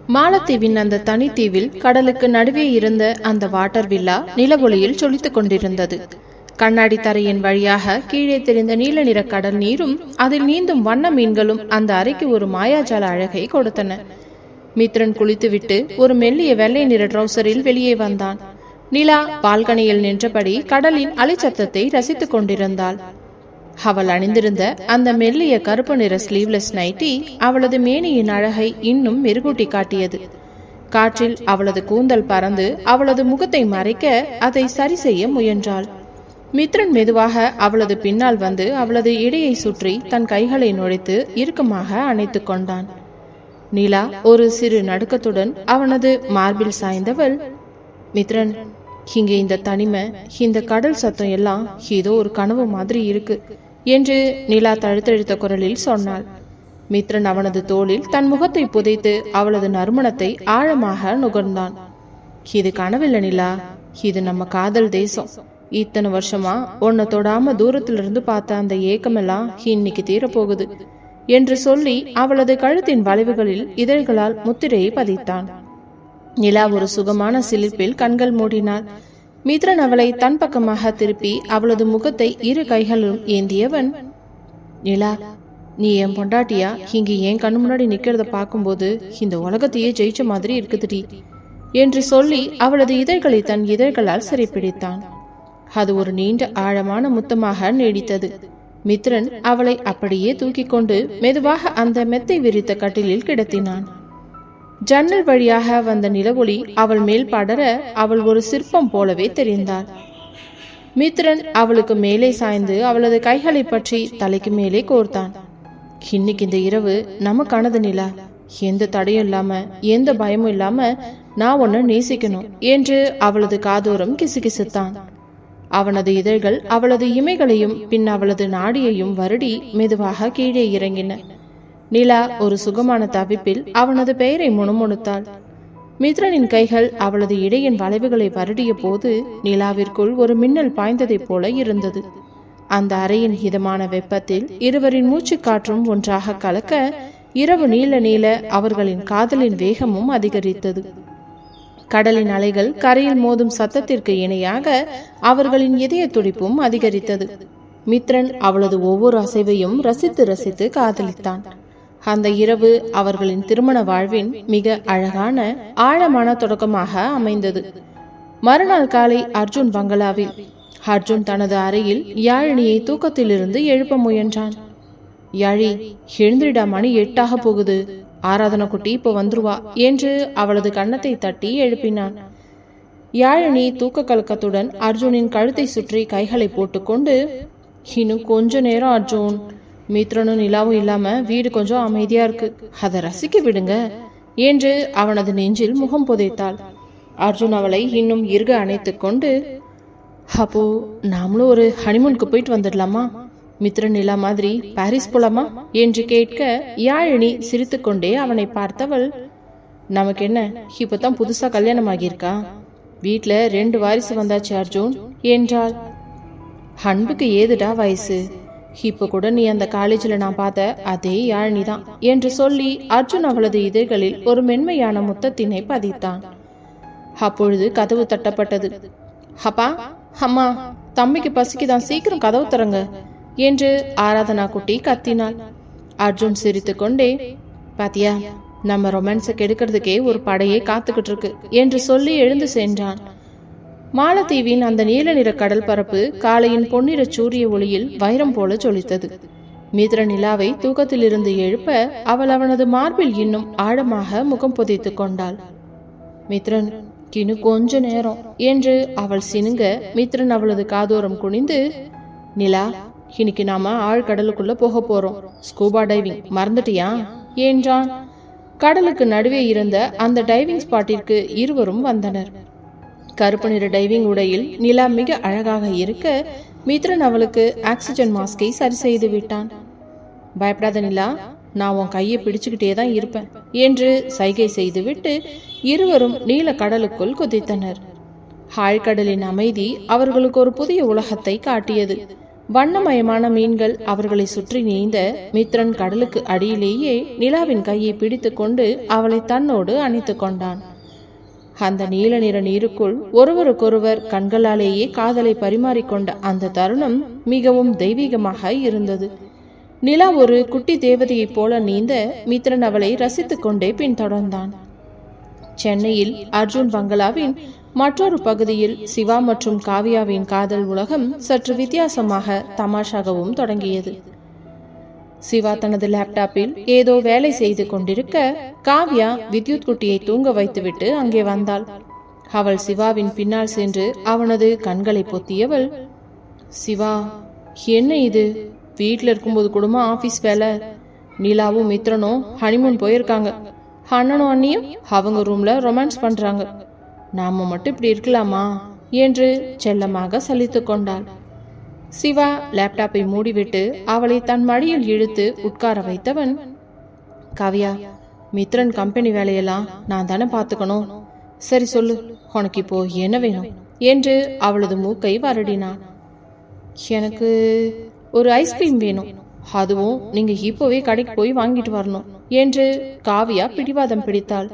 மாலத்தீவின் அந்த தனித்தீவில் கடலுக்கு நடுவே இருந்த அந்த வாட்டர் வில்லா நிலவொளியில் சொலித்துக் கொண்டிருந்தது. கண்ணாடி தரையின் வழியாக கீழே தெரிந்த நீல நிற கடல் நீரும் அதில் நீந்தும் வண்ண மீன்களும் அந்த அறைக்கு ஒரு மாயாஜால அழகை கொடுத்தன. மித்ரன் குளித்துவிட்டு ஒரு மெல்லிய வெள்ளை நிற ட்ரௌசரில் வெளியே வந்தான். நிலா பால்கனியில் நின்றபடி கடலின் அலைச்சத்தத்தை ரசித்துக் கொண்டிருந்தாள். அவள் அணிந்திருந்த அந்த மெல்லிய கருப்பு நிற ஸ்லீவ்லெஸ் நைட்டி அவளது மேனியின் அழகை இன்னும் மெருகூட்டி காட்டியது. காற்றில் அவளது கூந்தல் பறந்து அவளது முகத்தை மறைக்க அதை சரி செய்ய முயன்றாள். மித்ரன் மெதுவாக அவளது பின்னால் வந்து அவளது இடையை சுற்றி தன் கைகளை நுழைத்து இறுக்கமாக அணைத்து கொண்டான். நிலா ஒரு சிறு நடுக்கத்துடன் அவனது மார்பில் சாய்ந்தவள், மித்ரன், இங்கே இந்த தனிமை, இந்த கடல் சத்தம் எல்லாம் ஏதோ ஒரு கனவு மாதிரி இருக்கு என்று நிலா தழுத்தழுத்த குரலில் சொன்னாள். மித்ரன் அவனது தோளில் தன் முகத்தை புதைத்து அவளது நறுமணத்தை ஆழமாக நுகர்ந்தான். இது கனவில்லை நிலா, இது நம்ம காதல் தேசம். இத்தனை வருஷமா உன்னை தொடாம தூரத்திலிருந்து பார்த்த அந்த ஏக்கமெல்லாம் இன்னைக்கு தீரப்போகுது என்று சொல்லி அவளது கழுத்தின் வளைவுகளில் இதழ்களால் முத்திரையை பதித்தான். நிலா ஒரு சுகமான சிலிர்ப்பில் கண்கள் மூடினாள். மித்ரன் அவளை தன் பக்கமாக திருப்பி அவளது முகத்தை இரு கைகளும் ஏந்தியவன், நிலா, நீ என் பொண்டாட்டியா இங்கு என் கண்ணு முன்னாடி நிக்கிறத பார்க்கும்போது இந்த உலகத்தையே ஜெயிச்ச மாதிரி இருக்குதுடி என்று சொல்லி அவளது இதழ்களை தன் இதழ்களால் சிறைப்பிடித்தான். அது ஒரு நீண்ட ஆழமான முத்தமாக நீடித்தது. மித்ரன் அவளை அப்படியே தூக்கி கொண்டு மெதுவாக அந்த மெத்தை விரித்த கட்டிலில் கிடத்தினான். ஜன்னல் வழியாக வந்த நிலவொளி அவள் மேல் படர அவள் ஒரு சிற்பம் போலவே தெரிந்தாள். மித்ரன் அவளுக்கு மேலே சாய்ந்து அவளது கைகளை பற்றி தலைக்கு மேலே கோர்த்தான். இன்னைக்கு இந்த இரவு நமக்கானது நிலா, எந்த தடையும் இல்லாம எந்த பயமும் இல்லாம நான் உன்னை நேசிக்கணும் என்று அவளது காதோரம் கிசுகிசுத்தான். அவனது இதழ்கள் அவளது இமைகளையும் பின் அவளது நாடியையும் வருடி மெதுவாக கீழே இறங்கின. நிலா ஒரு சுகமான தவிப்பில் அவனது பெயரை முணுமுணுத்தாள். மித்ரனின் கைகள் அவளது இடையின் வளைவுகளை வருடிய போது நிலாவிற்குள் ஒரு மின்னல் பாய்ந்ததைப் போல இருந்தது. அந்த அறையின் இதமான வெப்பத்தில் இருவரின் மூச்சு காற்றும் ஒன்றாக கலக்க இரவு நீல நீல அவர்களின் காதலின் வேகமும் அதிகரித்தது. கடலின் அலைகள் கரையில் மோதும் சத்தத்திற்கு இணையாக அவர்களின் இதய துடிப்பும் அதிகரித்தது. மித்ரன் அவளது ஒவ்வொரு அசைவையும் ரசித்து ரசித்து காதலித்தான். அந்த இரவு அவர்களின் திருமண வாழ்வின் மிக அழகான ஆழமான தொடக்கமாக அமைந்தது. மறுநாள் காலை அர்ஜுன் பங்களாவில் அர்ஜுன் தனது அறையில் யாழினியை தூக்கத்திலிருந்து எழுப்ப முயன்றான். யாழி, எழுந்திரிடா, மணி 8 போகுது, ஆராதனா குட்டி இப்போ வந்துருவா என்று அவளது கன்னத்தை தட்டி எழுப்பினான். யாழினி தூக்க கலக்கத்துடன் அர்ஜுனின் கழுத்தை சுற்றி கைகளை போட்டுக்கொண்டு, இன்னும் கொஞ்ச நேரம் அர்ஜுன், மித்ரனும் நிலாவும் இல்லாம வீடு கொஞ்சம் அமைதியா இருக்கு, அதை ரசிக்க விடுங்க என்று அவனது நெஞ்சில் முகம் புதைத்தாள். அர்ஜுன் அவளை இன்னும் இறுக அணைத்து கொண்டு, அப்போ நாமளும் ஒரு ஹனிமூனுக்கு போயிட்டு வந்துடலாமா, மித்ரன் நிலா மாதிரி பாரிஸ் போலாமா என்று கேட்க யாழினி சிரித்து கொண்டே அவனை பார்த்தவள், நமக்கு என்ன, இப்பதான் புதுசா கல்யாணம் ஆகியிருக்கா, வீட்டுல 2 வாரிசு வந்தாச்சு அர்ஜுன் என்றாள். அன்புக்கு ஏதுடா வயசு, இப்ப கூட நீ அந்த காலேஜில் நான் பார்த்த அதே யாழினி தான் என்று சொல்லி அர்ஜுன் அவளது இதழ்களில் ஒரு மென்மையான முத்தத்தினை பதித்தான். அப்பொழுது கதவு தட்டப்பட்டது. அப்பா, அம்மா, தம்பிக்கு பசிக்குதான், சீக்கிரம் கதவு தரங்க என்று ஆராதனா குட்டி கத்தினாள். அர்ஜுன் சிரித்து கொண்டே, பாத்தியா, நம்ம ரொமான்ஸை கெடுக்கிறதுக்கே ஒரு படையே காத்துக்கிட்டு இருக்கு என்று சொல்லி எழுந்து சென்றான். மாலத்தீவின் அந்த நீல நிற கடல் பரப்பு காலையின் பொன்னிற சூரிய ஒளியில் வைரம் போல ஜொலித்தது. மித்ரன் நிலாவை தூக்கத்திலிருந்து எழுப்ப அவள் அவனது மார்பில் இன்னும் ஆழமாக முகம் புதைத்து கொண்டாள். மித்ரன், இன்னும் கொஞ்ச நேரம் என்று அவள் சினுங்க மித்ரன் அவளது காதோரம் குனிந்து, நிலா, இன்னைக்கு நாம ஆழ்கடலுக்குள்ள போக போறோம், ஸ்கூபா டைவிங் மறந்துட்டியா என்றான். கடலுக்கு நடுவே இருந்த அந்த டைவிங் ஸ்பாட்டிற்கு இருவரும் வந்தனர். கருப்பு நிற டைவிங் உடையில் நிலா மிக அழகாக இருக்க மித்ரன் அவளுக்கு ஆக்சிஜன் மாஸ்கை சரி செய்து விட்டான். பயப்படாத நிலா, நான் உன் கையை பிடிச்சுக்கிட்டே தான் இருப்பேன் என்று சைகை செய்துவிட்டு இருவரும் நீல கடலுக்குள் குதித்தனர். ஆழ்கடலின் அமைதி அவர்களுக்கு ஒரு புதிய உலகத்தை காட்டியது. வண்ணமயமான மீன்கள் அவர்களை சுற்றி நீந்த மித்ரன் கடலுக்கு அடியிலேயே நிலாவின் கையை பிடித்து கொண்டு அவளை தன்னோடு அணைத்து கொண்டான். அந்த நீல நிற நீருக்குள் ஒருவருக்கொருவர் கண்களாலேயே காதலை பரிமாறிக்கொண்ட அந்த தருணம் மிகவும் தெய்வீகமாக இருந்தது. நிலா ஒரு குட்டி தேவதையைப் போல நீந்த மித்ரன் அவளை ரசித்துக் கொண்டே பின்தொடர்ந்தான். சென்னையில் அர்ஜுன் பங்களாவின் மற்றொரு பகுதியில் சிவா மற்றும் காவியாவின் காதல் உலகம் சற்று வித்தியாசமாக தமாஷாகவும் தொடங்கியது. சிவா தனது லேப்டாப்பில் ஏதோ வேலை செய்து கொண்டிருக்க காவ்யா வித்யுத் குட்டியை தூங்க வைத்துவிட்டு அங்கே வந்தாள். அவள் சிவாவின் பின்னால் சென்று அவனது கண்களை பொத்தியவள், சிவா, என்ன இது? வீட்டில் இருக்கும்போது கூடமா ஆபீஸ் வேலை? நிலாவும் மித்ரனும் ஹனிமூன் போயிருக்காங்க. அண்ணனும் அண்ணியும் அவங்க ரூம்ல ரொமான்ஸ் பண்றாங்க. நாம மட்டும் இப்படி இருக்கலாமா என்று செல்லமாக சலித்து கொண்டாள். சிவா லேப்டாப்பை மூடிவிட்டு அவளை தன் மடியில் இழுத்து உட்கார வைத்தவன், காவியா, மித்ரன் கம்பெனி வேலையெல்லாம் நான் தானே பார்த்துக்கணும். சரி சொல்லு, உனக்கு இப்போ என்ன வேணும் என்று அவளது மூக்கை வருடினான். எனக்கு ஒரு ஐஸ்கிரீம் வேணும், அதுவும் நீங்க இப்போவே கடைக்கு போய் வாங்கிட்டு வரணும் என்று காவியா பிடிவாதம் பிடித்தாள்.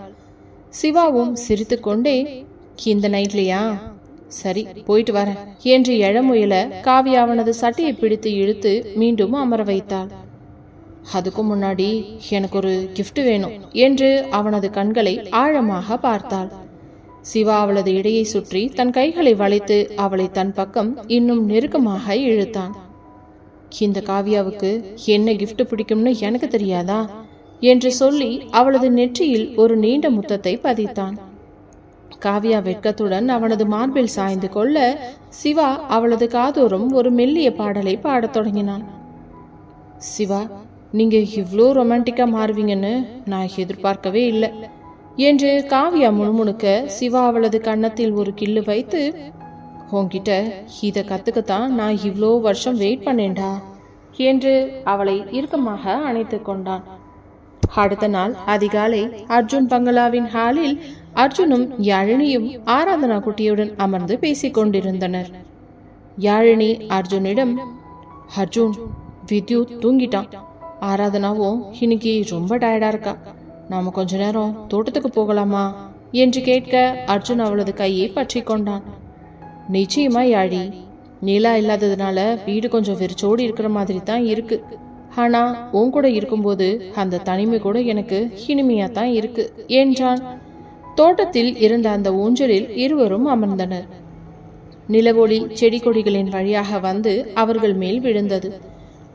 சிவாவும் சிரித்து கொண்டே, இந்த நைட்லையா? சரி, போயிட்டு வரேன் என்று எழ முயல காவியா அவனது சட்டையை பிடித்து இழுத்து மீண்டும் அமர வைத்தாள். அதுக்கு முன்னாடி எனக்கு ஒரு கிஃப்ட் வேணும் என்று அவனது கண்களை ஆழமாக பார்த்தாள். சிவா அவளது இடையை சுற்றி தன் கைகளை வளைத்து அவளை தன் பக்கம் இன்னும் நெருக்கமாக இழுத்தான். இந்த காவியாவுக்கு என்ன கிஃப்ட் பிடிக்கும்னு எனக்கு தெரியாதா என்று சொல்லி அவளது நெற்றியில் ஒரு நீண்ட முத்தத்தை பதித்தான். காவியா வெட்கத்துடன் அவனது மார்பில் சாய்ந்து கொள்ள சிவா அவளது காதோறும் ஒரு மெல்லிய பாடலை பாடத் தொடங்கினான். சிவா, நீங்க இவ்வளோ ரொமான்டிக்கா மாறுவீங்கன்னு நான் எதிர்பார்க்கவே இல்லை என்று காவியா முணுமுணுக்க சிவா அவளது கன்னத்தில் ஒரு கிள்ளு வைத்து, உன்கிட்ட இதை கத்துக்கத்தான் நான் இவ்வளோ வருஷம் வெயிட் பண்ணேன்டா என்று அவளை இறுக்கமாக அணைத்து கொண்டான். அடுத்த நாள் அதிகாலை அர்ஜுன் பங்களாவின் ஹாலில் அர்ஜுனும் யாழினியும் ஆராதனா குட்டியுடன் அமர்ந்து பேசிக் கொண்டிருந்தனர். யாழினி அர்ஜுனிடம், அர்ஜுன், வித்யுத் தூங்கிட்டான், ஆராதனாவும் இன்னைக்கு ரொம்ப டயர்டா இருக்கா, நாம கொஞ்ச நேரம் தோட்டத்துக்கு போகலாமா என்று கேட்க அர்ஜுன் அவளது கையை பற்றி கொண்டான். நிச்சயமா யாழி, நிலா இல்லாததுனால வீடு கொஞ்சம் வெறிச்சோடி இருக்கிற மாதிரி தான் இருக்கு. ஆனா உன் கூட இருக்கும்போது அந்த தனிமை கூட எனக்கு இனிமையா தான் இருக்கு என்றான். தோட்டத்தில் இருந்த அந்த ஊஞ்சலில் இருவரும் அமர்ந்தனர். நிலவொளி செடி கொடிகளின் வழியாக வந்து அவர்கள் மேல் விழுந்தது.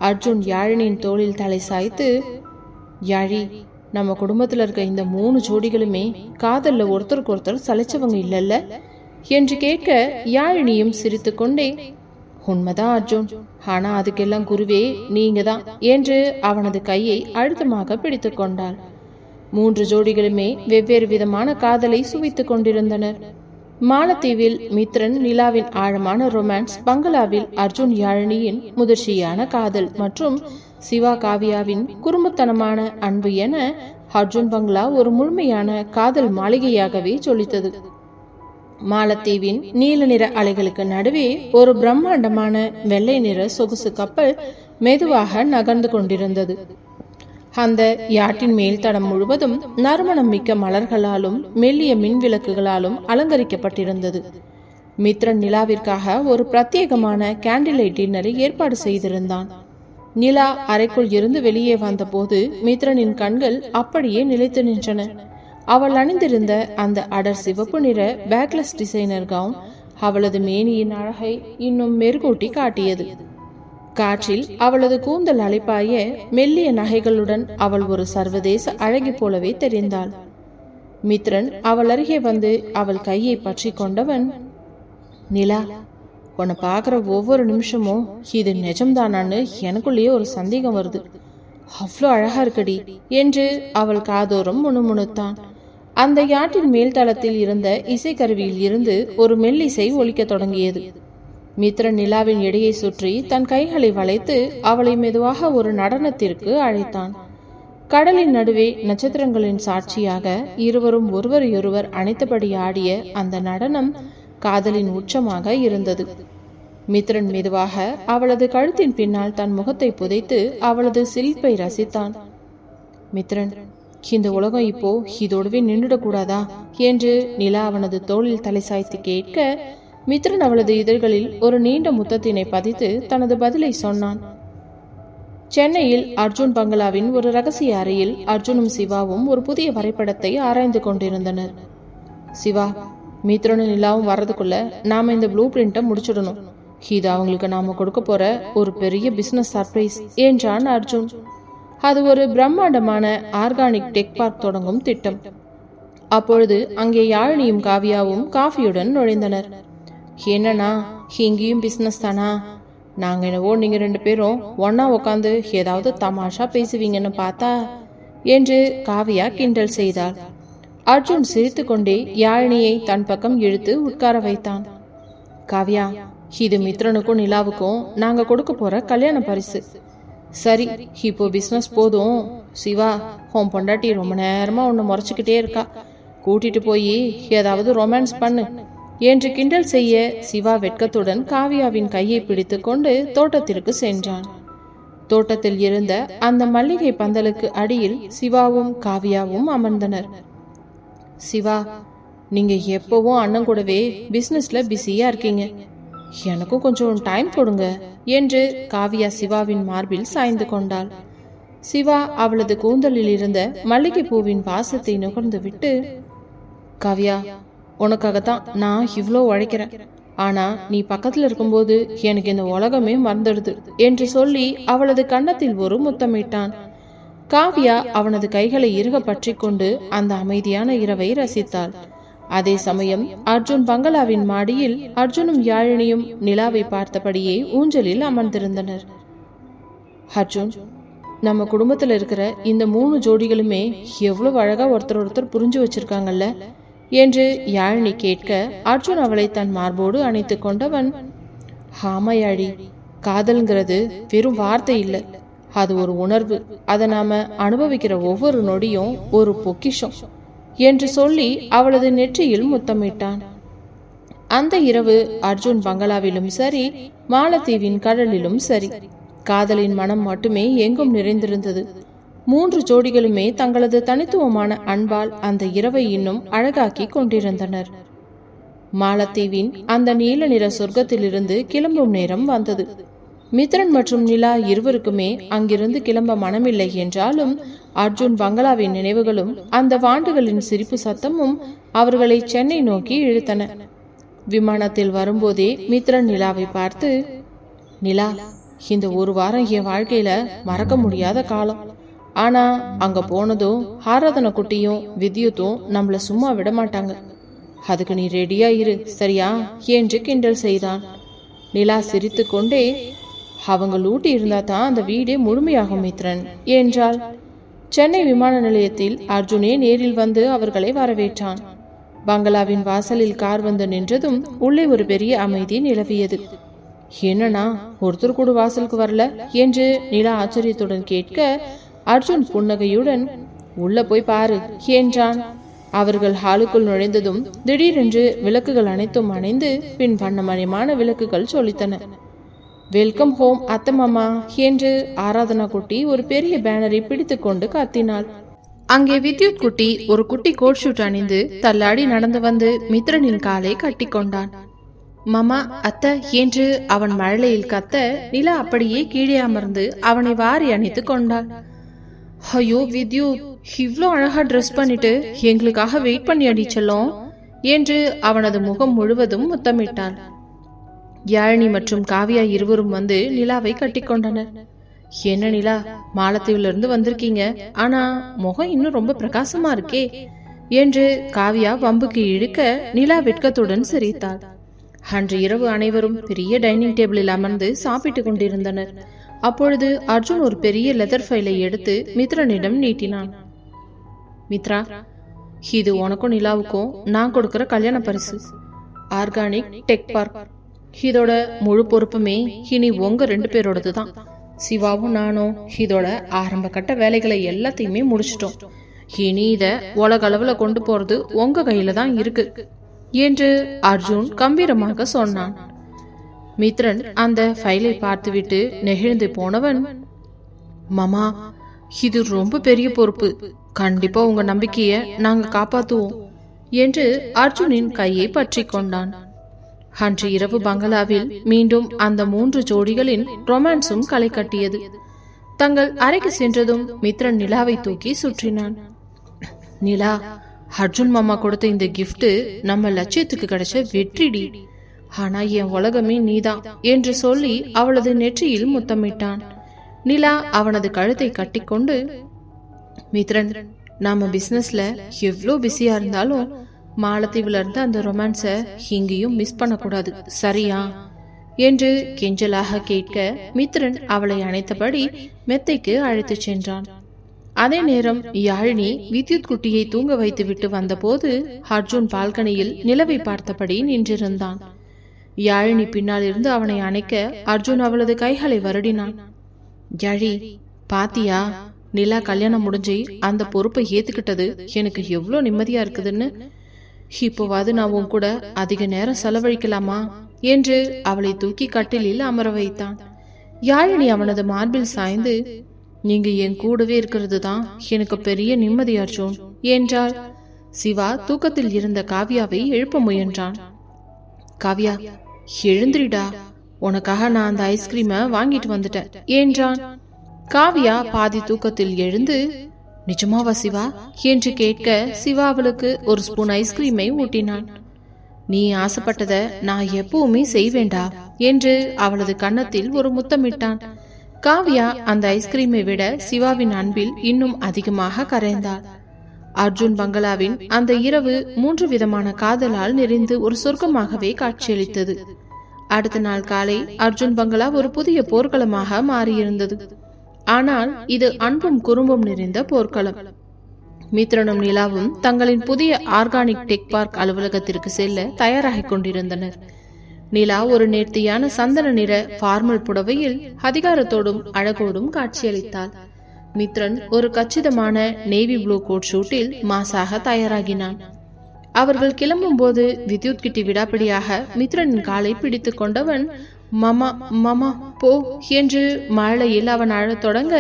அர்ஜுன் யாழினின் தோளில் தலை சாய்த்து, யாழி, நம்ம குடும்பத்துல இருக்க இந்த 3 ஜோடிகளுமே காதல்ல ஒருத்தருக்கு ஒருத்தர் சலைச்சவங்க இல்லல்ல என்று கேட்க யாழினியும் சிரித்து கொண்டே, உண்மைதான் அர்ஜுன், ஆனா அதுக்கெல்லாம் குருவே நீங்க தான் என்று அவனது கையை அழுத்தமாக பிடித்து கொண்டாள். 3 ஜோடிகளுமே வெவ்வேறு விதமான காதலை சுவைத்துக் கொண்டிருந்தனர். மாலத்தீவில் மித்ரன் நிலாவின் ஆழமான ரொமான்ஸ், பங்களாவில் அர்ஜுன் யாழினியின் முதிர்ச்சியான காதல் மற்றும் சிவா காவியாவின் குறும்புத்தனமான அன்பு என அர்ஜுன் பங்களா ஒரு முழுமையான காதல் மாளிகையாகவே ஜொலித்தது. மாலத்தீவின் நீல நிற அலைகளுக்கு நடுவே ஒரு பிரம்மாண்டமான வெள்ளை நிற சொகுசு கப்பல் மெதுவாக நகர்ந்து கொண்டிருந்தது. அந்த யாட்டின் மேல் தடம் முழுவதும் நறுமணம் மிக்க மலர்களாலும் மெல்லிய மின் விளக்குகளாலும் அலங்கரிக்கப்பட்டிருந்தது. மித்ரன் நிலாவிற்காக ஒரு பிரத்யேகமான கேண்டிலைட் டின்னரை ஏற்பாடு செய்திருந்தான். நிலா அறைக்குள் இருந்து வெளியே வந்தபோது மித்ரனின் கண்கள் அப்படியே நிலைத்து நின்றன. அவள் அணிந்திருந்த அந்த அடர் சிவப்பு நிற பேக்லெஸ் டிசைனர் கவுன் அவளது மேனியின் அழகை இன்னும் மெருகூட்டி காட்டியது. காற்றில் அவளது கூந்தல் அலைப்பாய மெல்லிய நகைகளுடன் அவள் ஒரு சர்வதேச அழகி போலவே தெரிந்தாள். மித்ரன் அவள் அருகே வந்து அவள் கையை பற்றி கொண்டவன், நிலா, உன்னை பார்க்குற ஒவ்வொரு நிமிஷமும் இது நிஜம்தானான்னு எனக்குள்ளேயே ஒரு சந்தேகம் வருது. அவ்வளோ அழகா இருக்கடி என்று அவள் காதோறும் முணுமுணுத்தான். அந்த யாட்டின் மேல்தளத்தில் இருந்த இசைக்கருவியில் இருந்து ஒரு மெல்லிசை ஒலிக்க தொடங்கியது. மித்ரன் நிலாவின் எடையை சுற்றி தன் கைகளை வளைத்து அவளை மெதுவாக ஒரு நடனத்திற்கு அழைத்தான். கடலின் நடுவே நட்சத்திரங்களின் சாட்சியாக இருவரும் ஒருவரையொருவர் அணைத்தபடி ஆடிய அந்த நடனம் காதலின் உச்சமாக இருந்தது. மித்ரன் மெதுவாக அவளது கழுத்தின் பின்னால் தன் முகத்தை புதைத்து அவளது சிரிப்பை ரசித்தான். மித்ரன், இந்த உலகம் இப்போ இதோடவே நின்றுடக்கூடாதா என்று நிலா அவனது தோளில் தலை சாய்த்து கேட்க, மித்ரன் அவளது இதழ்களில் ஒரு நீண்ட முத்தத்தினை பதித்து தனது பதிலை சொன்னான். சென்னையில் அர்ஜுன் பங்களாவின் ஒரு ரகசிய அறையில் அர்ஜுனும் சிவாவும் ஒரு புதிய வரைபடத்தை ஆராய்ந்து கொண்டிருந்தனர். சிவா, மித்ரனும் நிலாவும் வர்றதுக்குள்ள நாம இந்த ப்ளூ பிரிண்ட்டை முடிச்சிடணும். இது அவங்களுக்கு நாம கொடுக்க போற ஒரு பெரிய பிசினஸ் சர்ப்ரைஸ் என்றான் அர்ஜுன். அது ஒரு பிரம்மாண்டமான ஆர்கானிக் டெக் பார்க் தொடங்கும் திட்டம். அப்பொழுது அங்கே யாழினியும் காவியாவும் காஃபியுடன் நுழைந்தனர். என்னன்னா, இங்கேயும் பிசினஸ் தானா? நாங்க என்னவோ நீங்க 2 பேரும் ஒன்னா உக்காந்து ஏதாவது தமாஷா பேசுவீங்கன்னு பார்த்தா என்று காவியா கிண்டல் செய்தாள். அர்ஜுன் சிரித்து கொண்டே யாழினியை தன் பக்கம் இழுத்து உட்கார வைத்தான். காவியா, இது மித்ரனுக்கும் நிலாவுக்கும் நாங்க கொடுக்க போற கல்யாண பரிசு. சரி, இப்போ பிசினஸ் போதும். சிவா, உன் பொண்டாட்டி ரொம்ப நேரமா உன்னை முறைச்சுக்கிட்டே இருக்கா. கூட்டிட்டு போய் ஏதாவது ரொமான்ஸ் பண்ணு என்று கிண்டல் செய்ய சிவா வெட்கத்துடன் காவியாவின் கையை பிடித்து கொண்டு தோட்டத்திற்கு சென்றான். தோட்டத்தில் இருந்த அந்த மல்லிகை பந்தலுக்கு அடியில் சிவாவும் காவியாவும் அமர்ந்தனர். சிவா, நீங்க எப்பவும் அண்ணன் கூடவே பிசினஸ்ல பிஸியா இருக்கீங்க. எனக்கும் கொஞ்சம் டைம் கொடுங்க என்று காவியா சிவாவின் மார்பில் சாய்ந்து கொண்டாள். சிவா அவளது கூந்தலில் இருந்த மல்லிகை பூவின் வாசத்தை நுகர்ந்து விட்டு, காவியா, உனக்காகத்தான் நான் இவ்வளோ உழைக்கிறேன். ஆனா நீ பக்கத்துல இருக்கும்போது எனக்கு இந்த உலகமே மறந்துடுது என்று சொல்லி அவளது கன்னத்தில் ஒரு முத்தமிட்டான். காவியா அவனது கைகளை இறுக பற்றி கொண்டு அந்த அமைதியான இரவை ரசித்தாள். அதே சமயம் அர்ஜுன் பங்களாவின் மாடியில் அர்ஜுனும் யாழினியும் நிலாவை பார்த்தபடியே ஊஞ்சலில் அமர்ந்திருந்தனர். அர்ஜுன், நம்ம குடும்பத்துல இருக்கிற இந்த 3 ஜோடிகளுமே எவ்வளவு அழகா ஒருத்தர் புரிஞ்சு வச்சிருக்காங்கல்ல என்று யாழினி கேட்க, அர்ஜுன் அவளை தன் மார்போடு அணைத்து கொண்டவன், ஆமா யாழி, காதல்ங்கிறது வெறும் வார்த்தை இல்லை, அது ஒரு உணர்வு. அதை நாம அனுபவிக்கிற ஒவ்வொரு நொடியும் ஒரு பொக்கிஷம் என்று சொல்லி அவளது நெற்றியில் முத்தமிட்டான். அந்த இரவு அர்ஜுன் பங்களாவிலும் சரி, மாலத்தீவின் கடலிலும் சரி, காதலின் மனம் மட்டுமே எங்கும் நிறைந்திருந்தது. 3 ஜோடிகளுமே தங்களது தனித்துவமான அன்பால் அந்த இரவை இன்னும் அழகாக்கி கொண்டிருந்தனர். மாலத்தீவின் அந்த நீல நிற சொர்க்கத்திலிருந்து கிளம்பும் நேரம் வந்தது. மித்ரன் மற்றும் நிலா இருவருக்குமே அங்கிருந்து கிளம்ப மனமில்லை என்றாலும் அர்ஜுன் பங்களாவின் நினைவுகளும் அந்த வாண்டுகளின் சிரிப்பு சத்தமும் அவர்களை சென்னை நோக்கி இழுத்தன. விமானத்தில் வரும்போதே மித்ரன் நிலாவை பார்த்து, நிலா, இந்த ஒரு வாரம் என் வாழ்க்கையில மறக்க முடியாத காலம். ஆனா அங்க போனதும் ஆராதனை குட்டியும் வித்யுத்தும் நம்மள சும்மா விட மாட்டாங்க. அதுக்கு நீ ரெடியா இரு, சரியா என்று கிண்டல் செய்தான். நிலா சிரித்து கொண்டே, அவங்க லூட்டி இருந்தா தான் அந்த வீடே முழுமையாகும் மித்ரன் என்றாள். சென்னை விமான நிலையத்தில் அர்ஜுனே நேரில் வந்து அவர்களை வரவேற்றான். பங்களாவின் வாசலில் கார் வந்து நின்றதும் உள்ளே ஒரு பெரிய அமைதி நிலவியது. என்னன்னா, ஒருத்தர் கூட வாசலுக்கு வரல என்று நிலா ஆச்சரியத்துடன் கேட்க, அர்ஜுன் புன்னகையுடன், உள்ள போய் பாரு என்றான். அவர்கள் ஹாலுக்குள் நுழைந்ததும் திடீரென்று விளக்குகள் அனைத்தும் அணைந்து பின் வண்ணமயமான விளக்குகள் சொலித்தன. வெல்கம் ஹோம் அத்தை மாமா என்று ஆராதனா குட்டி ஒரு பெரிய பேனரை பிடித்து கொண்டு கத்தினாள். அங்கே வித்யுத் குட்டி ஒரு குட்டி கோட் ஷூட் அணிந்து தள்ளாடி நடந்து வந்து மித்ரனின் காலை கட்டி கொண்டான். மாமா, அத்தை என்று அவன் மழலையில் கத்த, நிலா அப்படியே கீழே அமர்ந்து அவனை வாரி அணைத்து கொண்டாள். ஐயோ வித்யு, இவ்ளோ அழகா ட்ரெஸ் பண்ணிட்டு எங்களுக்காக வெயிட் பண்ணி அடிச்சலும் என்று அவனது முகம் முழுவதும் முத்தமிட்டாள். யாழினி மற்றும் காவியா இருவரும் வந்து நிலாவை கட்டிக்கொண்டனர். என்ன நிலா, மாலத்தீவிலிருந்து வந்திருக்கீங்க, ஆனா முகம் இன்னும் ரொம்ப பிரகாசமா இருக்கே என்று காவியா வம்புக்கு இழுக்க நிலா வெட்கத்துடன் சிரித்தாள். அன்று இரவு அனைவரும் பெரிய டைனிங் டேபிளில் அமர்ந்து சாப்பிட்டு கொண்டிருந்தனர். அப்பொழுது அர்ஜுன் ஒரு பெரிய லெதர் ஃபைலை எடுத்து மித்ரனிடம் நீட்டினான். மித்ரா, இது உனக்கும் நிலாவுக்கும் நான் கொடுக்கிற கல்யாண பரிசு, ஆர்கானிக் டெக் பார்க். இதோட முழு பொறுப்புமே இனி உங்க 2 பேரோடது தான். சிவாவும் நானும் இதோட ஆரம்ப கட்ட வேலைகளை எல்லாத்தையுமே முடிச்சிட்டோம். இனி இத உலக அளவுல கொண்டு போறது உங்க கையில தான் இருக்கு என்று அர்ஜுன் கம்பீரமாக சொன்னான். மித்ரன் அந்த ஃபைலை பார்த்துவிட்டு நெகிழ்ந்து போனவன், மாமா, இது ரொம்ப பெரிய பொறுப்பு, கண்டிப்பா உங்க நம்பிக்கைய நாங்க காப்பாத்துவோம் என்று அர்ஜுனின் கையை பற்றி கொண்டான். அன்று இரவு பங்களாவில் மீண்டும் அந்த 3 ஜோடிகளின் ரொமான்ஸும் களை கட்டியது. தங்கள் அறைக்கு சென்றதும் மித்ரன் நிலாவை தூக்கி சுற்றினான். நிலா, அர்ஜுன் மாமா கொடுத்த இந்த கிஃப்ட் நம்ம லட்சியத்துக்கு கிடைச்ச வெற்றிடி. ஆனா என் உலகமே நீதான் என்று சொல்லி அவளது நெற்றியில் முத்தமிட்டான். நிலா அவனது கழுத்தை கட்டிக்கொண்டு, மித்ரன், நாம பிசினஸ்ல எவ்வளோ பிஸியா இருந்தாலும் மாலத்தீவுல இருந்து அந்த ரொமான்ஸ இங்கேயும் மிஸ் பண்ணக்கூடாது, சரியா என்று கெஞ்சலாக கேட்க மித்ரன் அவளை அணைத்தபடி மெத்தைக்கு அழைத்து சென்றான். அதே நேரம் யாழினி வித்யுத் குட்டியை தூங்க வைத்து விட்டு வந்தபோது அர்ஜுன் பால்கனியில் நிலவை பார்த்தபடி நின்றிருந்தான். யாழினி பின்னால் இருந்து அவனை அணைக்க அர்ஜுன் அவளது கைகளை வருடினான். யாழி, பாத்தியா, நிலா கல்யாணம் முடிஞ்சு அந்த பொறுப்பை ஏத்துக்கிட்டது எனக்கு எவ்வளோ நிம்மதியா இருக்குதுன்னு. இப்போவாது நான் உன் கூட அதிக நேரம் செலவழிக்கலாமா என்று அவளை தூக்கி கட்டிலில் அமர வைத்தான். யாழினி அவனது மார்பில் சாய்ந்து, நீங்க என் கூடவே இருக்கிறது தான் எனக்கு பெரிய நிம்மதி அர்ஜுன் என்றாள். சிவா தூக்கத்தில் இருந்த காவியாவை எழுப்ப முயன்றான். காவியா, எழுந்திரிடா, உனக்காக நான் அந்த ஐஸ்கிரீமை வாங்கிட்டு வந்துட்டேன் என்றான். காவியா பாதி தூக்கத்தில் எழுந்து, நிஜமாவா சிவா என்று கேட்க சிவா அவளுக்கு ஒரு ஸ்பூன் ஐஸ்கிரீமை ஊட்டினான். நீ ஆசைப்பட்டதை நான் எப்பவுமே செய்வேண்டா என்று அவளது கன்னத்தில் ஒரு முத்தமிட்டான். காவியா அந்த ஐஸ்கிரீமை விட சிவாவின் அன்பில் இன்னும் அதிகமாக கரைந்தாள். அர்ஜுன் பங்களாவின் அந்த இரவு 3 விதமான காதலால் நிறைந்து ஒரு சொர்க்கமாகவே காட்சியளித்தது. அடுத்த நாள் காலை அர்ஜுன் பங்களா ஒரு புதிய போர்க்களமாக மாறியிருந்தது. ஆனால் இது அன்பும் குறும்பும் நிறைந்த போர்க்களம். மித்ரனும் நிலாவும் தங்களின் புதிய ஆர்கானிக் டெக் பார்க் அலுவலகத்திற்கு செல்ல தயாராகிக் கொண்டிருந்தனர். நிலா ஒரு நேர்த்தியான சந்தன நிற ஃபார்மல் புடவையில் அதிகாரத்தோடும் அழகோடும் காட்சியளித்தாள். மித்ரன் ஒரு கச்சிதமான நேவி ப்ளூ கோட் ஷூட்டில் மாசாக தயாராகினான். அவர்கள் கிளம்பும் போது வித்யுத் கிட்டி விடாப்பிடியாக மித்ரனின் காலை பிடித்து கொண்டவன், மாமா மாமா போ என்று மழையில் அவன் அழத் தொடங்க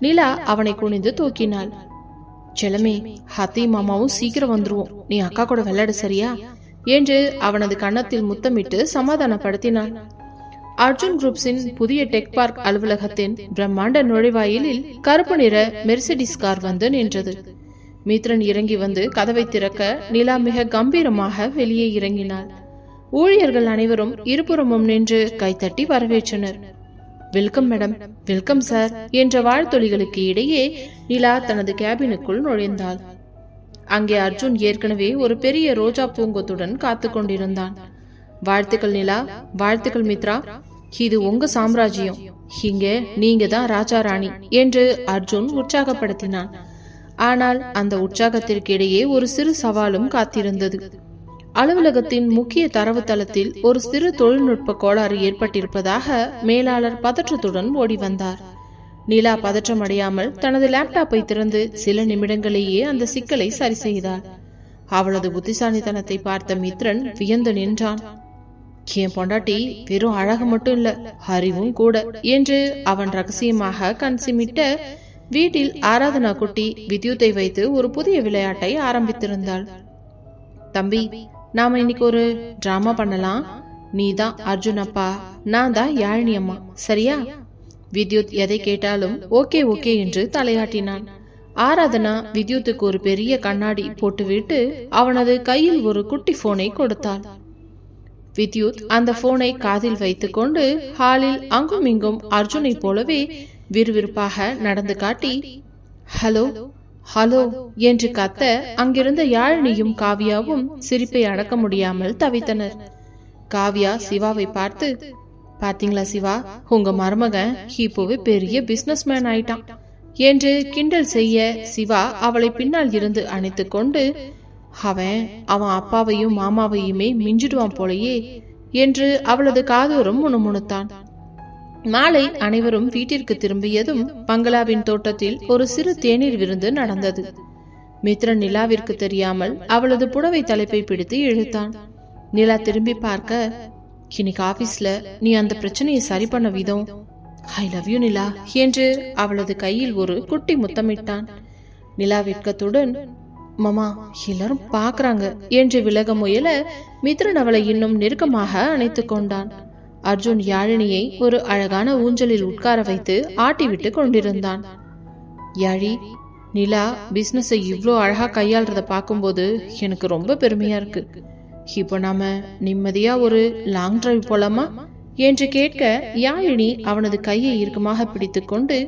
நிலா அவனை குனிந்து தூக்கினாள். செலமே, ஹத்தி மாமாவும் சீக்கிரம் வந்துருவோம், நீ அக்கா கூட விளையாடு சரியா என்று அவனது கன்னத்தில் முத்தமிட்டு சமாதானப்படுத்தினான். அர்ஜுன் குரூப்ஸின் புதிய டெக் பார்க் அலுவலகத்தின் பிரம்மாண்ட நுழைவாயிலில் கருப்பு நிற மெர்சிடிஸ் கார் வந்து நின்றது. மித்ரன் இறங்கி வந்து கதவை திறக்க நிலா மிக கம்பீரமாக வெளியே இறங்கினாள். ஊழியர்கள் அனைவரும் இருபுறமும் நின்று கைத்தட்டி வரவேற்றனர். வெல்கம் மேடம், வெல்கம் சார் என்ற வாழ்த்தொலிகளுக்கு இடையே நிலா தனது கேபினுக்குள் நுழைந்தாள். அங்கே அர்ஜுன் ஏற்கனவே ஒரு பெரிய ரோஜா பூங்கொத்துடன் காத்து கொண்டிருந்தான். வாழ்த்துக்கள் நிலா, வாழ்த்துக்கள் மித்ரா, இது உங்க சாம்ராஜ்யம், இங்க நீங்க தான் ராஜா ராணி என்று அர்ஜுன் உற்சாகப்படுத்தினான். ஆனால் அந்த உற்சாகத்திற்கு இடையே ஒரு சிறு சவாலும் காத்திருந்தது. அலுவலகத்தின் முக்கிய தரவுத்தளத்தில் ஒரு சிறு தொழில்நுட்ப கோளாறு ஏற்பட்டிருப்பதாக மேலாளர் பதற்றத்துடன் ஓடி வந்தார். நிலா பதற்றமடையாமல் தனது லேப்டாப்பை திறந்து சில நிமிடங்களேயே அந்த சிக்கலை சரி செய்தார். அவளது புத்திசாலித்தனத்தை பார்த்த மித்ரன் வியந்து நின்றான். என் பொண்டாட்டி வெறும் அழகு மட்டும் இல்ல, அறிவும் கூட என்று அவன் ரகசியமாக கண் சிமிட்ட வீட்டில் ஆராதனா குட்டி வித்யுத்தை வைத்து ஒரு புதிய விளையாட்டை ஆரம்பித்திருந்தாள். தம்பி, நாம இன்னைக்கு ஒரு டிராமா பண்ணலாம். நீ தான் அர்ஜுன் அப்பா, நான் தான் யாழினி அம்மா, சரியா? வித்யுத் எதை கேட்டாலும் ஓகே ஓகே என்று தலையாட்டினான். ஆராதனா வித்யுத்துக்கு ஒரு பெரிய கண்ணாடி போட்டுவிட்டு அவனது கையில் ஒரு குட்டி போனை கொடுத்தாள். வித்யுத் அந்த போனை காதில் வைத்துக் கொண்டு ஹாலில் அங்கும் இங்கும் அர்ஜுனை போலவே விறுவிறுப்பாக நடந்து காட்டி ஹலோ ஹலோ என்று கத்த அங்கிருந்த யாழினியும் காவியாவும் சிரிப்பை அடக்க முடியாமல் தவித்தனர். காவியா சிவாவை பார்த்து, பாத்தீங்களா சிவா, உங்க மருமகன் இப்போவே பெரிய பிசினஸ் மேன் ஆயிட்டான் என்று கிண்டல் செய்ய சிவா அவளை பின்னால் இருந்து அணைத்து கொண்டு, அவன் அப்பாவையும் மாமாவையுமே மிஞ்சிடுவான் போலையே என்று அவளது காதோரம் முணுமுணுத்தான். மாலை அனைவரும் வீட்டிற்கு திரும்பியதும் பங்களாவின் தோட்டத்தில் ஒரு சிறு தேநீர் விருந்து நடந்தது. மித்ரன் நிலாவிற்கு தெரியாமல் அவளது புடவை தலைப்பை பிடித்து இழுத்தான். நிலா திரும்பி பார்க்க, இன்னைக்கு ஆபீஸ்ல நீ அந்த பிரச்சனையை சரி பண்ண விதம், ஐ லவ் யூ நிலா என்று அவளது கையில் ஒரு குட்டி முத்தமிட்டான். நிலா வெட்கத்துடன், மாமா எல்லாரும் பாக்குறாங்க என்று விலக முயல மித்ரன் அவளை இன்னும் நெருக்கமாக அணைத்து கொண்டான். அர்ஜுன் யாழினியை ஒரு அழகான ஊஞ்சலில் உட்கார வைத்து ஆட்டிவிட்டு கொண்டிருந்தான். யாழி, நிலா பிசினஸை இவ்வளோ அழகா கையாளுறத பார்க்கும்போது எனக்கு ரொம்ப பெருமையா இருக்கு. இப்போ நாம நிம்மதியா ஒரு லாங் டிரைவ் போலாமா என்று கேட்க யாழினி அவனது கையை இறுக்கமாக பிடித்து கொண்டு,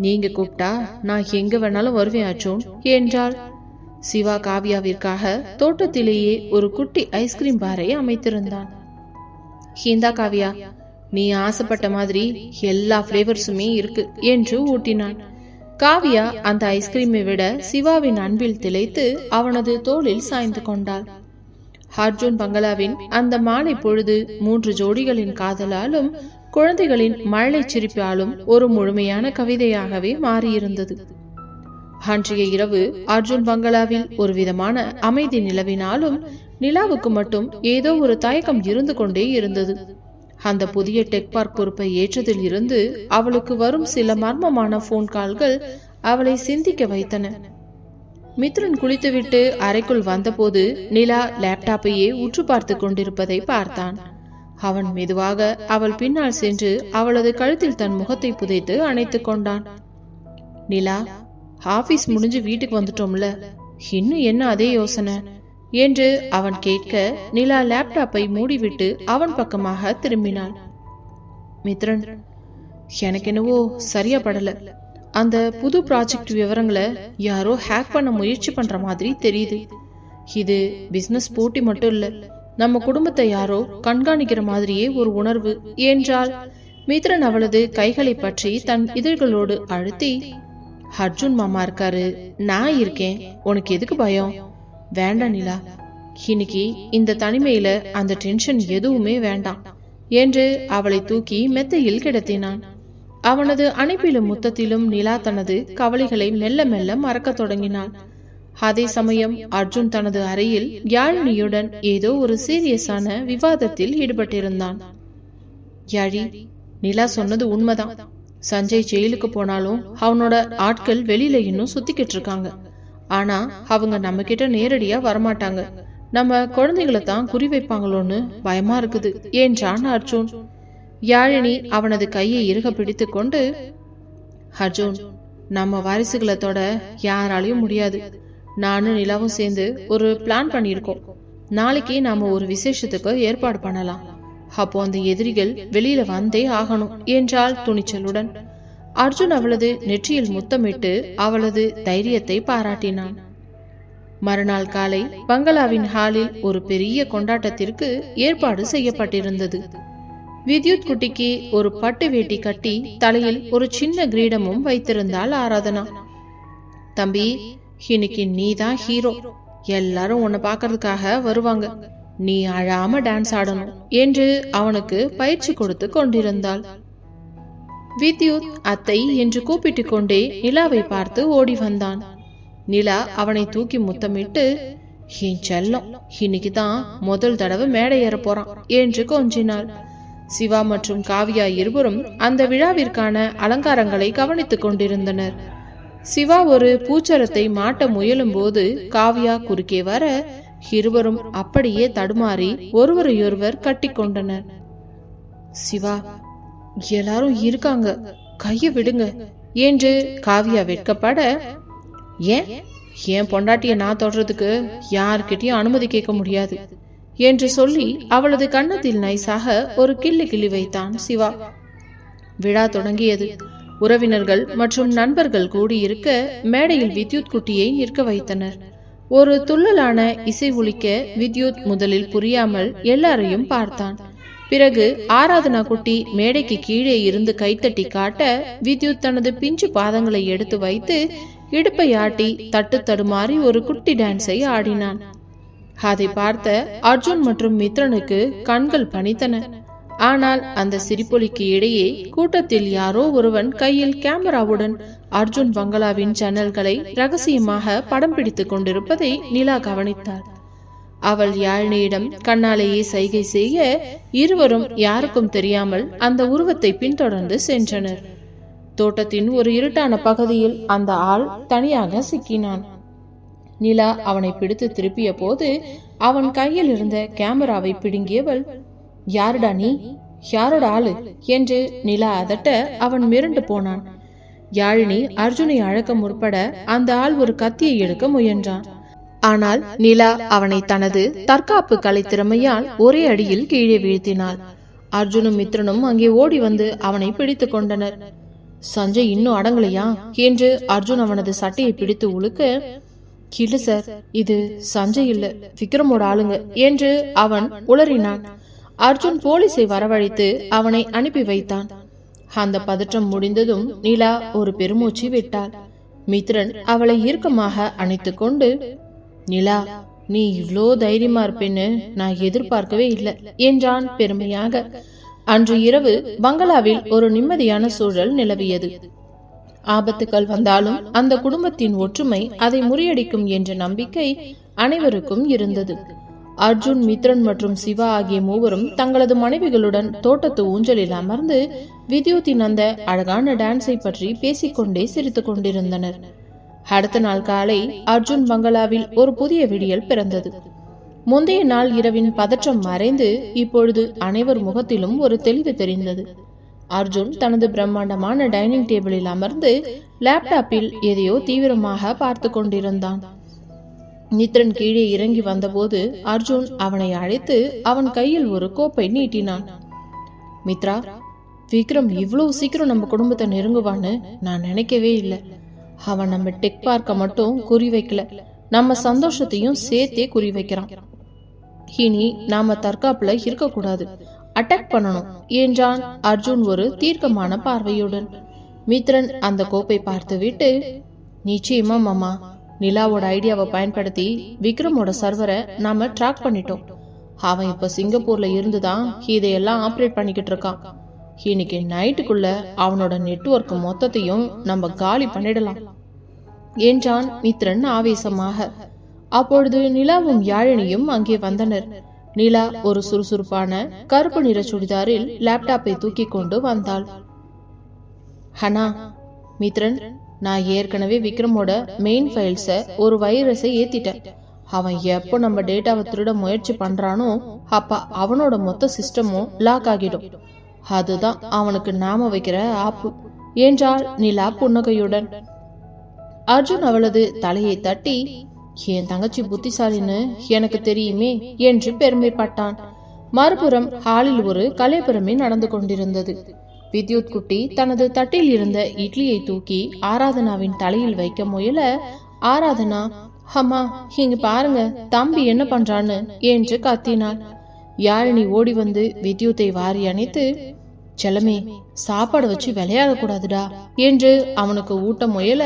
நீங்க கூப்பிட்டா நான் எங்க வேணாலும் வருவேன் அர்ஜுன் என்றாள். சிவா காவியாவிற்காக தோட்டத்திலேயே ஒரு குட்டி ஐஸ்கிரீம் பாரை அமைத்திருந்தான். இந்தா காவியா, நீ ஆசைப்பட்ட மாதிரி எல்லா பிளேவர்ஸுமே இருக்கு என்று ஊட்டினான். காவியா அந்த ஐஸ்கிரீமை விட சிவாவின் அன்பில் திளைத்து அவனது தோளில் சாய்ந்து கொண்டாள். அர்ஜுன் பங்களாவின் அந்த மாலை பொழுது 3 ஜோடிகளின் காதலாலும் குழந்தைகளின் மழலை சிரிப்பாலும் ஒரு முழுமையான கவிதையாகவே மாறியிருந்தது. அன்றைய இரவு அர்ஜுன் பங்களாவில் ஒரு விதமான அமைதி நிலவினாலும் நிலாவுக்கு மட்டும் ஏதோ ஒரு தயக்கம் இருந்து கொண்டே இருந்தது. அந்த புதிய டெக் பார்க் பொறுப்பை ஏற்றதில் இருந்து அவளுக்கு வரும் சில மர்மமான போன் கால்கள் அவளை சிந்திக்க வைத்தன. மித்ரன் குளித்துவிட்டு அறைக்குள் வந்தபோது நிலா லேப்டாப்பையே உற்று பார்த்து கொண்டிருப்பதை பார்த்தான். அவன் மெதுவாக அவள் பின்னால் சென்று அவளது கழுத்தில் தன் முகத்தை புதைத்து அணைத்து கொண்டான். நிலா, ஆபீஸ் முடிஞ்சு வீட்டுக்கு வந்துட்டோம்ல, இன்னும் என்ன அதே யோசனை என்று அவன் கேட்க நிலா லேப்டாப்பை மூடிவிட்டு அவன் பக்கமாக திரும்பினாள். மித்ரன், எனக்கு என்னவோ சரியா படல. அந்த புது ப்ராஜெக்ட் விவரங்களை யாரோ ஹேக் பண்ண முயற்சி பண்ற மாதிரி தெரியுது. இது பிசினஸ் போட்டி மட்டும் இல்ல, நம்ம குடும்பத்தை யாரோ கண்காணிக்கிற மாதிரியே ஒரு உணர்வு என்றால் மித்ரன் அவளது கைகளை பற்றி தன் இதழ்களோடு அழுத்தி, அர்ஜுன் மாமா இருக்காரு, நான் இருக்கேன், உனக்கு எதுக்கு பயம்? வேண்டாம் நிலா, இன்னைக்கு இந்த தனிமையில அந்த டென்ஷன் எதுவுமே வேண்டாம் என்று அவளை தூக்கி மெத்தையில் கிடத்தினான். அவனது அணைப்பிலும் முத்தத்திலும் நிலா தனது கவலைகளை மெல்ல மெல்ல மறக்க தொடங்கினாள். அதே சமயம் அர்ஜுன் தனது அறையில் யாழினியுடன் ஏதோ ஒரு சீரியஸான விவாதத்தில் ஈடுபட்டிருந்தான். யாழி, நிலா சொன்னது உண்மைதான். சஞ்சய் ஜெயிலுக்கு போனாலும் அவனோட ஆட்கள் வெளியில இன்னும் சுத்திக்கிட்டு இருக்காங்க. ஆனா அவங்க நம்ம கிட்ட நேரடியா வரமாட்டாங்க. நம்ம குழந்தைகளை தான் குறி வைப்பாங்களோன்னு பயமா இருக்குது என்றான் அர்ஜுன். யாழினி அவனது கையை இறுக பிடித்து கொண்டு, அர்ஜுன், நம்ம வாரிசுகளை தொட யாராலையும் முடியாது. நானும் நிலாவும் சேர்ந்து ஒரு பிளான் பண்ணியிருக்கோம். நாளைக்கு நாம ஒரு விசேஷத்துக்கு ஏற்பாடு பண்ணலாம். அப்போ அந்த எதிரிகள் வெளியில வந்தே ஆகணும் என்றாள் துணிச்சலுடன். அர்ஜுன் அவளது நெற்றியில் முத்தமிட்டு அவளது தைரியத்தை பாராட்டினான். மறுநாள் காலை பங்களாவின் ஹாலில் ஒரு பெரிய கொண்டாட்டத்திற்கு ஏற்பாடு செய்யப்பட்டிருந்தது. வித்யுத் குட்டிக்கு ஒரு பட்டு வேட்டி கட்டி தலையில் ஒரு சின்ன கிரீடமும் வைத்திருந்தாள் ஆராதனா. தம்பி, இன்னைக்கு நீதான் ஹீரோ. எல்லாரும் உன்னை பாக்கிறதுக்காக வருவாங்க. நீ அழாம டான்ஸ் ஆடணும் என்று அவனுக்கு பயிற்சி கொடுத்து கொண்டிருந்தாள். வித்யுத் அத்தை என்று கூப்பிட்டு கொண்டே நிலாவை பார்த்து ஓடி வந்தான். நிலா அவனை தூக்கி முத்தமிட்டு, என் செல்லம், இன்னைக்கு தான் முதல் தடவை மேடை ஏற போறான் என்று கொஞ்சினாள். சிவா மற்றும் காவியா இருவரும் அந்த விழாவிற்கான அலங்காரங்களை கவனித்துக் கொண்டிருந்தனர். சிவா ஒரு பூச்சரத்தை மாட்ட முயலும் போது காவியா குறுக்கே வர இருவரும் அப்படியே தடுமாறி ஒருவரையொருவர் கட்டி கொண்டனர். சிவா, எல்லாரும் இருக்காங்க, கைய விடுங்க என்று காவியா வெட்கப்பட, ஏன் பொண்டாட்டிய நான் தொடறதுக்கு யார்கிட்டயும் அனுமதி கேட்க முடியாது என்று சொல்லி அவளது கன்னத்தில் நைசாக ஒரு கிள்ளி கிள்ளி வைத்தான் சிவா. விழா தொடங்கியது. உறவினர்கள் மற்றும் நண்பர்கள் கூடியிருக்க மேடையில் வித்யுத் குட்டியை நிற்க வைத்தனர். ஒரு துள்ளலான இசை ஒலிக்க வித்யுத் முதலில் புரியாமல் எல்லாரையும் பார்த்தான். பிறகு ஆராதனா குட்டி மேடைக்கு கீழே இருந்து கைத்தட்டி காட்ட வித்யுத் தனது பிஞ்சு பாதங்களை எடுத்து வைத்து இடுப்பை ஆட்டி தட்டு தடுமாறி ஒரு குட்டி டான்ஸை ஆடினான். அதை பார்த்த அர்ஜுன் மற்றும் மித்ரனுக்கு கண்கள் பனித்தன. ஆனால் அந்த சிரிப்பொலிக்கு இடையே கூட்டத்தில் யாரோ ஒருவன் கையில் கேமராவுடன் அர்ஜுன் பங்களாவின் ஜன்னல்களை ரகசியமாக படம் பிடித்துக் கொண்டிருப்பதை நிலா கவனித்தாள். அவள் யாழினியிடம் கண்ணாலேயே சைகை செய்ய இருவரும் யாருக்கும் தெரியாமல் அந்த உருவத்தை பின்தொடர்ந்து சென்றனர். தோட்டத்தின் ஒரு இருட்டான பகுதியில் அந்த ஆள் தனியாக சிக்கினான். நிலா அவனை பிடித்து திருப்பிய போது அவன் கையில் இருந்த கேமராவை பிடுங்கியவள், யாருடா நீ, யாரோட ஆளு என்று நிலா அதட்ட அவன் மிரண்டு போனான். யாழினி அர்ஜுனை அழைக்க முற்பட அந்த ஆள் ஒரு கத்தியை எடுக்க முயன்றான். ஆனால் நிலா அவனை தனது தற்காப்பு கலை திறமையால் ஒரே அடியில் கீழே வீழ்த்தினாள். அர்ஜுனும் மித்ரனும் அங்கே ஓடி வந்து அவனை பிடித்து கொண்டனர். சஞ்சய் இன்னும் அடங்கலையா என்று அர்ஜுன் அவனது சட்டையை பிடித்து உழுக்க, இல்ல சார், இது சஞ்சய் இல்ல, விக்ரமோட ஆளுங்க என்று அவன் உளறினான். அர்ஜுன் போலீஸை வரவழைத்து அவனை அனுப்பி வைத்தான். அந்த பதற்றம் முடிந்ததும் நிலா ஒரு பெருமூச்சு விட்டாள். மித்ரன் அவளை இறுக்கமாக அணைத்து கொண்டு, நிலா, நீ இவ்ளோ தைரியமா இருப்பேன்னு நான் எதிர்பார்க்கவே இல்லை என்றான் பெருமையாக. அன்று இரவு பங்களாவில் ஒரு நிம்மதியான சூழல் நிலவியது. ஆபத்துக்கள் வந்தாலும் அந்த குடும்பத்தின் ஒற்றுமை அதை முறியடிக்கும் என்ற நம்பிக்கை அனைவருக்கும் இருந்தது. அர்ஜுன், மித்ரன் மற்றும் சிவா ஆகிய மூவரும் தங்களது மனைவிகளுடன் தோட்டத்து ஊஞ்சலில் அமர்ந்து வித்யுத்தின் அந்த அழகான டான்ஸை பற்றி பேசிக்கொண்டே சிரித்துக் கொண்டிருந்தனர். அடுத்த நாள் காலை அர்ஜுன் பங்களாவில் ஒரு புதிய விடியல் பிறந்தது. முந்தைய நாள் இரவின் பதற்றம் மறைந்து இப்பொழுது அனைவர் முகத்திலும் ஒரு தெளிவு தெரிந்தது. அர்ஜுன் தனது பிரம்மாண்டமான டைனிங் டேபிளில் அமர்ந்து லேப்டாப்பில் எதையோ தீவிரமாக பார்த்து கொண்டிருந்தான். மித்ரன் கீழே இறங்கி வந்தபோது அர்ஜுன் அவனை அழைத்து அவன் கையில் ஒரு கோப்பை நீட்டினான். மித்ரா, விக்ரம் இவ்வளவு சீக்கிரம் நம்ம குடும்பத்தை நெருங்குவான்னு நான் நினைக்கவே இல்லை. அவன் நம்ம டெக் பார்க்க மட்டும் குறி வைக்கல, நம்ம சந்தோஷத்தையும் சேர்த்தே குறி வைக்கிறான். இனி நாம தற்காப்புல இருக்கக்கூடாது, அட்டாக் பண்ணணும் என்றான் அர்ஜுன் ஒரு தீர்க்கமான பார்வையுடன். மித்ரன் அந்த கோப்பை பார்த்துவிட்டு, நிச்சயமா மாமா, நிலாவோட ஐடியாவை பயன்படுத்தி விக்ரமோட சர்வரை நாம ட்ராக் பண்ணிட்டோம். அவன் இப்ப சிங்கப்பூர்ல இருந்துதான் இதையெல்லாம் ஆப்ரேட் பண்ணிக்கிட்டு இருக்கான். இன்னைக்கு நைட்டுக்குள்ள அவனோட நெட்வொர்க் மொத்தத்தையும் நம்ம காலி பண்ணிடலாம் என்றான் மித்ரன் ஆவேசமாக. அப்பொழுது நிலாவும் யாழினியும் அங்கே வந்தனர். நிலா ஒரு சுறுசுறுப்பான கருப்பு நிற சுடிதாரில் லேப்டாப்பை தூக்கி கொண்டு வந்தாள். ஹனா, மித்ரன், நான் ஏற்கனவே விக்ரமோட மெயின் ஃபைல்ஸ ஒரு வைரஸை ஏத்திட்டேன். அவன் எப்போ நம்ம டேட்டாவை திருட முயற்சி பண்றானோ அப்ப அவனோட மொத்த சிஸ்டமும் லாக் ஆகிடும். அதுதான் அவனுக்கு நாம வைக்கிற ஆப்பு என்றாள் நிலா புன்னகையுடன். அர்ஜுன் அவளது தலையை தட்டி, என் தங்கச்சி புத்திசாலின்னு எனக்கு தெரியுமே என்று பெருமைப்பட்டான். மறுபுறம் ஹாலில் ஒரு கலைப்புறமே நடந்து கொண்டிருந்தது. வித்யுத் குட்டி தனது தட்டில் இருந்த இட்லியை தூக்கி ஆராதனாவின் தலையில் வைக்க முயல, ஆராதனா, அம்மா இங்க பாருங்க தம்பி என்ன பண்றான்னு என்று கத்தினாள். யாழினி ஓடி வந்து வித்யுத்தை வாரி அணைத்து, செல்லமே, சாப்பாடு வச்சு விளையாட கூடாதுடா என்று அவனுக்கு ஊட்ட முயல,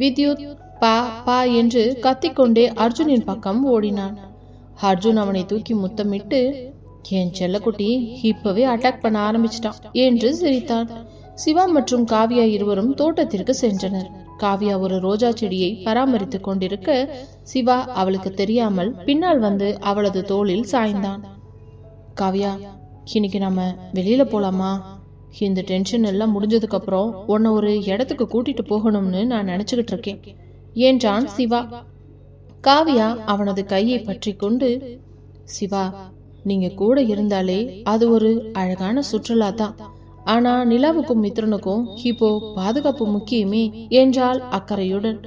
வித்யுத் பா பா என்று கத்திக்கொண்டே அர்ஜுனின் பக்கம் ஓடினான். அர்ஜுன் அவனை தூக்கி முத்தமிட்டு, என் செல்லக்குட்டி இப்பவே அட்டாக் பண்ண ஆரம்பிச்சிட்டான் என்று சிரித்தான். சிவா மற்றும் காவியா இருவரும் தோட்டத்திற்கு சென்றனர். காவியா ஒரு ரோஜா செடியை பராமரித்துக் கொண்டிருக்க சிவா அவளுக்கு தெரியாமல் பின்னால் வந்து அவளது தோளில் சாய்ந்தான். காவியா, இன்னைக்கு நம்ம வெளியில போலாமா? இந்த டென்ஷன் எல்லாம் முடிஞ்சதுக்கு அப்புறம் உன்னை ஒரு இடத்துக்கு கூட்டிட்டு போகணும்னு நான் நினைச்சுக்கிட்டு இருக்கேன் என்றான் சிவா. காவியா அவனது கையை பற்றி கொண்டு, சிவா, நீங்க கூட இருந்தாலே அது ஒரு அழகான சுற்றுலா தான். ஆனா நிலாவுக்கும் மித்ரனுக்கும் இப்போ பாதுகாப்பு முக்கியமே என்றாள் அக்கறையுடன்.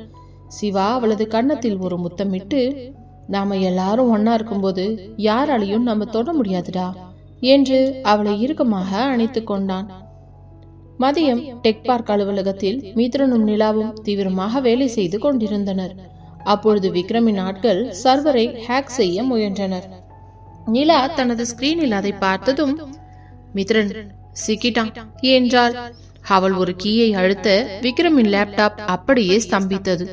சிவா அவளது கன்னத்தில் ஒரு முத்தமிட்டு, நாம எல்லாரும் ஒன்னா இருக்கும்போது யாராலையும் நம்ம தொட முடியாதுடா என்று அவளை இறுக்கமாக அணைத்து கொண்டான். மதியம் டெக் பார்க் அலுவலகத்தில் மித்ரனும் நிலாவும் தீவிரமாக வேலை செய்து கொண்டிருந்தனர். அப்பொழுது விக்ரமின் ஆட்கள் சர்வரை ஹேக் செய்ய முயன்றனர். நிலா தனது ஸ்கிரீனில் அதை பார்த்ததும், மித்ரன் சிக்கிட்டான் என்றாள். அவள் ஒரு கீயை அழுத்த விக்ரமின் லேப்டாப் அப்படியே ஸ்தம்பித்தது.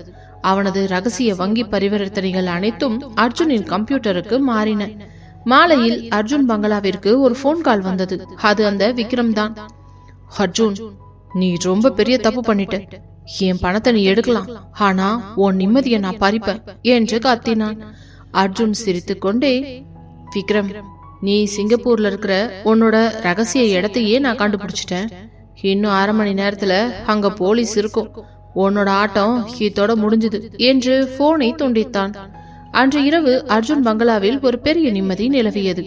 அவனது ரகசிய வங்கி பரிவர்த்தனைகள் அனைத்தும் அர்ஜுனின் கம்ப்யூட்டருக்கு மாறின. மாலையில் அர்ஜுன் பங்களாவிற்கு ஒரு போன் கால் வந்தது. அது அந்த விக்ரம் தான். அர்ஜுன், நீ ரொம்ப பெரிய தப்பு பண்ணிட்ட. என் பணத்தை நீ எடுக்கலாம், ஆனா உன் நிம்மதியை நான் பறிப்பேன் என்று கத்தினான். அர்ஜுன் சிரித்துக்கொண்டே, விக்ரம், நீ சிங்கப்பூர்ல இருக்கிற உன்னோட ரகசிய இடத்தையே நான் கண்டுபிடிச்சிட்டேன். இன்னும் 1/2 மணி நேரத்துல அங்க போலீஸ் இருக்கும். உன்னோட ஆட்டம் இதோட முடிஞ்சது என்று போனை துண்டித்தான். அன்று இரவு அர்ஜுன் பங்களாவில் ஒரு பெரிய நிம்மதி நிலவியது.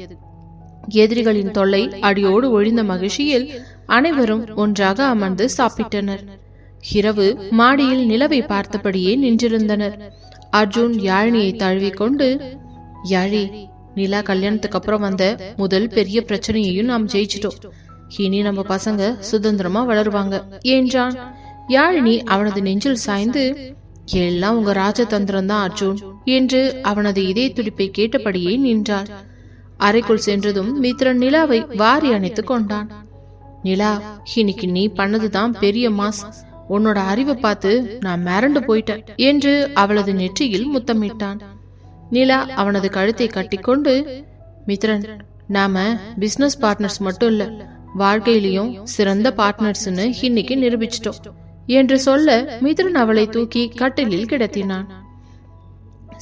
எதிரிகளின் தொல்லை அடியோடு ஒழிந்த மகிழ்ச்சியில் அனைவரும் ஒன்றாக அமர்ந்து சாப்பிட்டனர். இரவு மாடியில் நிலவை பார்த்தபடியே நின்றிருந்தனர். அர்ஜுன் யாழினியை தழுவிக்கொண்டு, யாழி, நிலா கல்யாணத்துக்கு அப்புறம் வந்த முதல் பெரிய பிரச்சனையையும் நாம் ஜெயிச்சிட்டோம். இனி நம்ம பசங்க சுதந்திரமா வளருவாங்க என்றான். யாழினி அவனது நெஞ்சில் சாய்ந்து, எல்லாம் உங்க ராஜதந்திரம் தான் அர்ஜுன் என்று அவனது இதய துடிப்பை கேட்டபடியே நின்றாள். அறைக்குள் சென்றதும் மித்ரன் நிலாவை வாரி அணைத்துக் கொண்டான். நிலா, இன்னைக்கு நீ பண்ணதுதான் பெரிய மாஸ். உன்னோட அறிவை பார்த்து நான் மிரண்டு போயிட்டேன் என்று அவளது நெற்றியில் முத்தமிட்டான். நிலா அவனது கழுத்தை கட்டிக்கொண்டு, மித்ரன், நாம பிசினஸ் பார்ட்னர்ஸ் மட்டும் இல்ல, வாழ்க்கையிலையும் சிறந்த பார்ட்னர்ஸ்னு இன்னைக்கு நிரூபிச்சிட்டோம் என்று சொல்ல மித்ரன் அவளை தூக்கி கட்டிலில் கிடத்தினான்.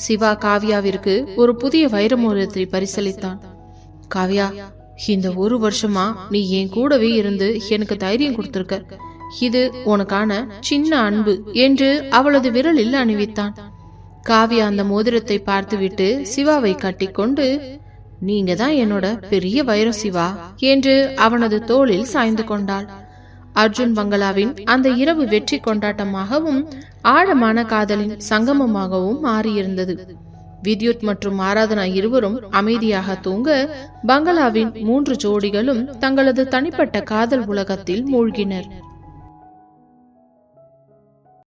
சிவா காவ்யாவிற்கு ஒரு புதிய வைரமோதிரத்தை பரிசளித்தான். காவ்யா, இந்த 1 வருஷமா நீ என் கூடவே இருந்து எனக்கு தைரியம் கொடுத்திருக்க. இது உனக்கான சின்ன அன்பு என்று அவளது விரலில் அணிவித்தான். காவ்யா அந்த மோதிரத்தை பார்த்துவிட்டு சிவாவை கட்டிக்கொண்டு, நீங்க தான் என்னோட பெரிய வைரம் சிவா என்று அவனது தோளில் சாய்ந்து கொண்டாள். அர்ஜுன் பங்களாவின் அந்த இரவு வெற்றி கொண்டாட்டமாகவும் ஆழமான காதலின் சங்கமமாகவும் மாறியிருந்தது. வித்யுத் மற்றும் ஆராதனா இருவரும் அமைதியாக தூங்க, பங்களாவின் 3 ஜோடிகளும் தங்களது தனிப்பட்ட காதல் உலகத்தில் மூழ்கினர்.